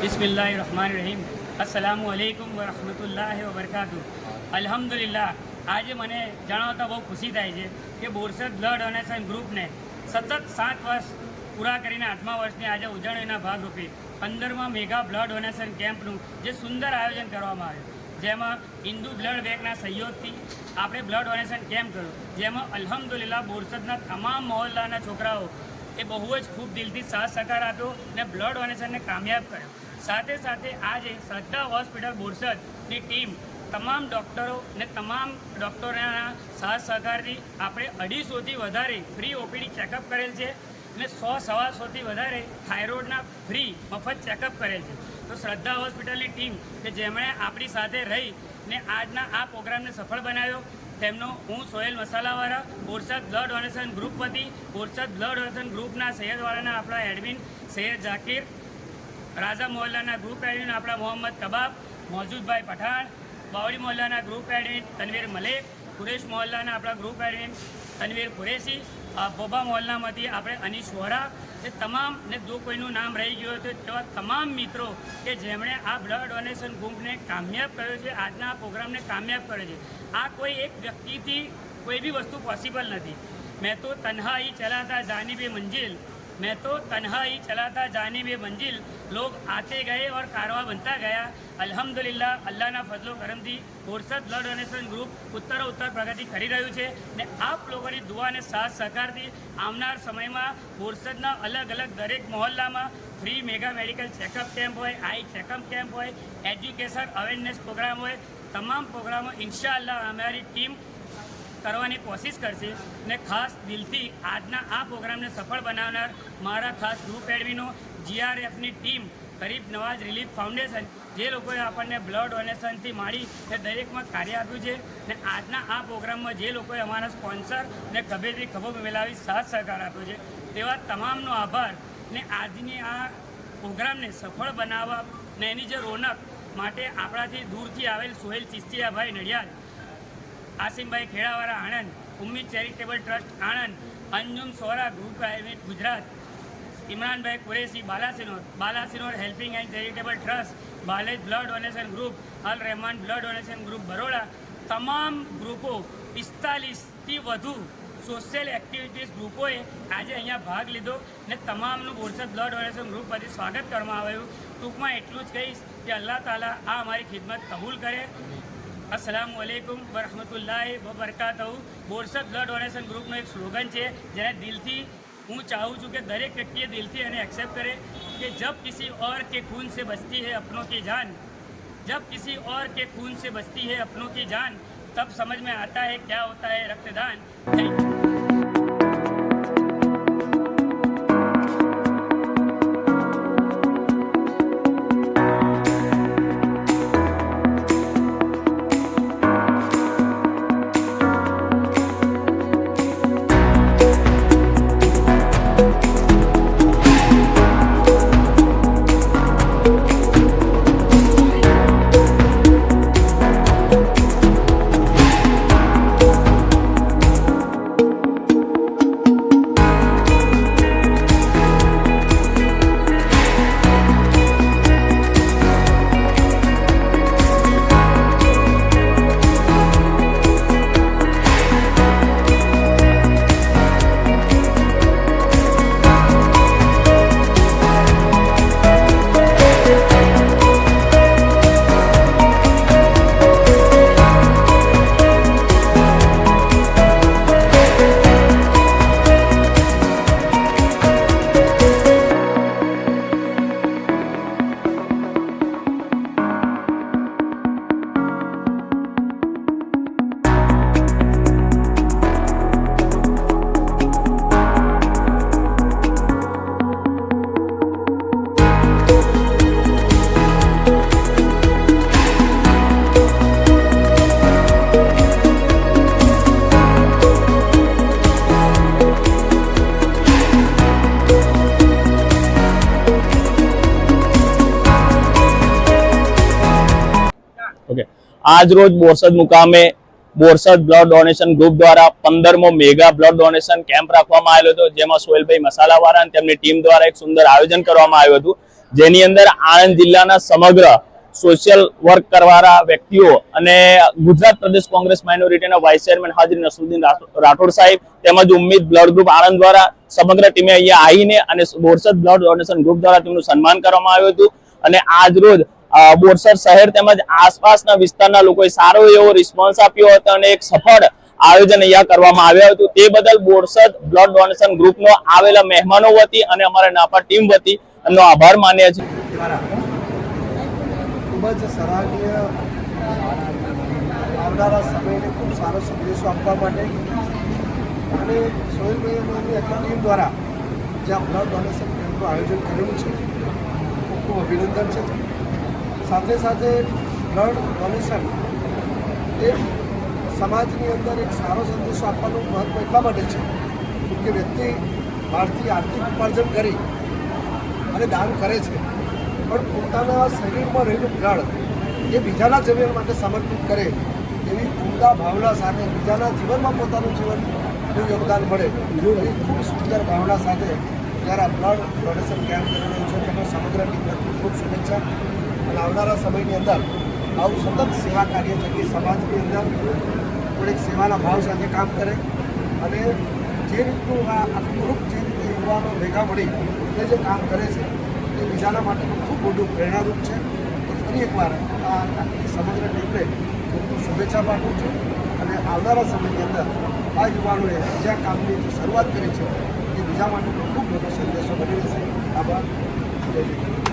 બિસ્મિલ્લાહિર્રહમાનિર્રહીમ. अस्सलामुअलैकुम वरहमतुल्लाहि वबरकातुह. અલ્હમ્દુલિલ્લાહ. આજે મને જણાવતા બહુ ખુશી થાય છે કે બોરસદ બ્લડ ડોનેશન ગ્રુપને સતત 7 વર્ષ પૂરા કરીને 8મા વર્ષની આજે ઉજવણીના ભાગરૂપે 15મા મેગા બ્લડ ડોનેશન કેમ્પનું જે સુંદર આયોજન કરવામાં આવ્યું, જેમાં હિન્દુ બ્લડ બેંકના સહયોગથી આપણે બ્લડ ડોનેશન કેમ્પ કર્યો, જેમાં અલ્હમ્દુલિલ્લાહ બોરસદના તમામ મહોલ્લાના છોકરાઓ એ બહુ જ ખૂબ દિલથી સાથ સહકાર આપ્યો અને બ્લડ ડોનેશનને કામયાબ કર્યો. સાથે સાથે આજે શ્રદ્ધા હોસ્પિટલ બોરસદની ટીમ તમામ ડૉક્ટરો અને તમામ ડૉક્ટરોના સાથ સહકારથી આપણે 250થી વધારે ફ્રી ઓપીડી ચેકઅપ કરેલ છે અને 100-125થી વધારે થાઇરોઇડના ફ્રી મફત ચેકઅપ કરેલ છે. તો શ્રદ્ધા હોસ્પિટલની ટીમ કે જેમણે આપણી સાથે રહી ને આજના આ પ્રોગ્રામને સફળ બનાવ્યો, તેમનો હું Sohel Masalawala Borsad blood donation group વતી બોરસદ બ્લડ ડોનેશન ગ્રુપના સૈયદવાડાના આપણા એડમિન સૈયદ જાકીર, રાજા મોહલ્લાના ગ્રુપ એડમિન આપણા મોહમ્મદ કબાબ, મોજૂદભાઈ પઠાણ, બાવડી મોહલ્લાના ગ્રુપ એડમિન તનવીર મલેક, કુરેશ મોહલ્લાના આપણા ગ્રુપ એડમિન તનવીર કુરેશી, બોબા મોહલ્લામાંથી આપણે અનીશ વોરા, એ તમામ ને જો કોઈનું નામ રહી ગયું તો તેવા તમામ મિત્રો કે જેમણે આ બ્લડ ડોનેશન ગ્રુપને કામયાબ કર્યો છે, આજના આ પ્રોગ્રામને કામયાબ કર્યો છે. આ કોઈ એક વ્યક્તિથી કોઈ બી વસ્તુ પોસિબલ નથી. મેં તો તન્હા ही चलाता जानी बे मंजिल लोग आते गए और कारवा बनता गया. अल्हम्दुलिल्लाह अल्लाहના ફજલો કરમથી બોરસદ બ્લડ ડોનેશન ગ્રુપ ઉત્તર પ્રગતિ કરી રહ્યું છે ને આપ લોકોની દુઆ અને સાથ સહકારથી આવનાર સમયમાં બોરસદના અલગ અલગ દરેક મહોલ્લામાં free mega medical checkup camp હોય, આઈ ચેકઅપ કેમ્પ હોય, એજ્યુકેશન અવેરનેસ પ્રોગ્રામ હોય, તમામ પ્રોગ્રામો ઇન્શાઅલ્લાહ અમારી ટીમ કરવાની કોશિશ કરશે. ને ખાસ દિલથી આજના આ પ્રોગ્રામને સફળ બનાવનાર મારા ખાસ ગ્રુપ એડમિનો, જીઆરએફની ટીમ, ગરીબ નવાજ રિલીફ ફાઉન્ડેશન, જે લોકોએ આપણને બ્લડ ડોનેશનથી માંડી એ દરેકમાં કાર્ય આપ્યું છે. ને આજના આ પ્રોગ્રામમાં જે લોકોએ અમારા સ્પોન્સર ને ખભેથી ખભો મિલાવી સાથ સહકાર આપ્યો છે, તેવા તમામનો આભાર. ને આજની આ પ્રોગ્રામને સફળ બનાવવા ને એની જે રોનક માટે આપણાથી દૂરથી આવેલ સોહેલ ચિસ્તિયાભાઈ નડિયાદ, આસિમભાઈ Khedawala Anand, Ummeed charitable trust Anand, Anjum Sora group private Gujarat, ઇમરાનભાઈ Qureshi Balasinor helping and charitable trust, Balej blood donation group, Al Rehman blood donation group Baroda, તમામ ગ્રુપો 45થી વધુ સોશિયલ એક્ટિવિટીઝ ગ્રુપોએ આજે અહીંયા ભાગ લીધો ને તમામનું બોરસદ બ્લડ ડોનેશન ગ્રુપ પરથી સ્વાગત કરવામાં આવ્યું. ટૂંકમાં એટલું જ કહીશ કે અલ્લાહ તાલા આ અમારી ખિદમત કબૂલ કરે. अस्सलामुअलैकुम वरहमतुल्लाहि वबरकातुहू. बोरसद ब्लड डोनेशन ग्रुपનો એક સ્લોગન છે જેને દિલથી હું ચાહું છું કે દરેક વ્યક્તિએ દિલથી એને एक्सेप्ट करे कि जब किसी और के खून से बचती है अपनों की जान, जब किसी और के खून से बचती है अपनों की जान, तब समझ में आता है क्या होता है रक्तदान. Thank you. આજ રોજ બોરસદ મુકામે બોરસદ બ્લડ ડોનેશન ગ્રુપ દ્વારા 15મો મેગા બ્લડ ડોનેશન કેમ્પ રાખવામાં આવેલો હતો, જેમાં સોહેલભાઈ મસાલાવાળા અને તેમની ટીમ દ્વારા એક સુંદર આયોજન કરવામાં આવ્યું હતું, જેની અંદર આણંદ જિલ્લાના સમગ્ર સોશિયલ વર્ક કરવાના વ્યક્તિઓ અને ગુજરાત પ્રદેશ કોંગ્રેસ માઇનોરિટીના વાઇસ ચેરમેન હાજરી નસરુદ્દીન રાઠોડ સાહેબ તેમજ ઉમ્મીદ બ્લડ ગ્રુપ આણંદ દ્વારા સમગ્ર ટીમે અહીંયા આવીને અને બોરસદ બ્લડ ડોનેશન ગ્રુપ દ્વારા તેમનું સન્માન કરવામાં આવ્યું હતું અને આજ રોજ બોરસદ શહેર તેમજ આસપાસના વિસ્તારના લોકોએ સારો એવો રિસ્પોન્સ આપ્યો હતો અને એક સફળ આયોજન અહીંયા કરવામાં આવ્યું હતું. તે બદલ બોરસદ બ્લડ ડોનેશન ગ્રુપનો આવેલા મહેમાનો વતી અને અમારા નાપા ટીમ વતી એમનો આભાર માન્ય છે. ખૂબ જ સરાહનીય આવનારા સમયને ખૂબ સારો સંદેશો આપવા માટે અને સોહેલભાઈ અને એમની આખી ટીમ દ્વારા જે આ બ્લડ ડોનેશન કેમ્પનું આયોજન કરેલું છે ખૂબ ખૂબ અભિનંદન છે. સાથે સાથે બ્લડ ડોનેશન એ સમાજની અંદર એક સારો સંદેશો આપવાનું મહત્ત્વ એટલા માટે છે કે વ્યક્તિ બહારથી આર્થિક ઉપાર્જન કરી અને દાન કરે છે, પણ પોતાના શરીરમાં રહેલું બ્લડ એ બીજાના જીવન માટે સમર્પિત કરે એવી ઉમદા ભાવના સાથે બીજાના જીવનમાં પોતાનું જીવનનું યોગદાન મળે એવી ખૂબ સુંદર ભાવના સાથે જ્યારે આ બ્લડ ડોનેશન કેમ્પ કરી રહ્યું છે તેમાં સમગ્ર ટીમને ખૂબ ખૂબ શુભેચ્છા અને આવનારા સમયની અંદર આવું સતત સેવા કાર્ય થકી સમાજની અંદર થોડીક સેવાના ભાવ સાથે કામ કરે અને જે રીતનું આ ગ્રુપ જે રીતે યુવાનો ભેગા મળી એ જે કામ કરે છે એ બીજાના માટે ખૂબ મોટું પ્રેરણારૂપ છે. તો ફરી એકવાર આ સમગ્ર ટીમને ખૂબ ખૂબ શુભેચ્છા પાઠવું છું અને આવનારા સમયની અંદર આ યુવાનોએ જ્યાં કામની શરૂઆત કરી છે એ બીજા માટે ખૂબ મોટો સંદેશો બની રહેશે. આભાર. જય હિન્દ.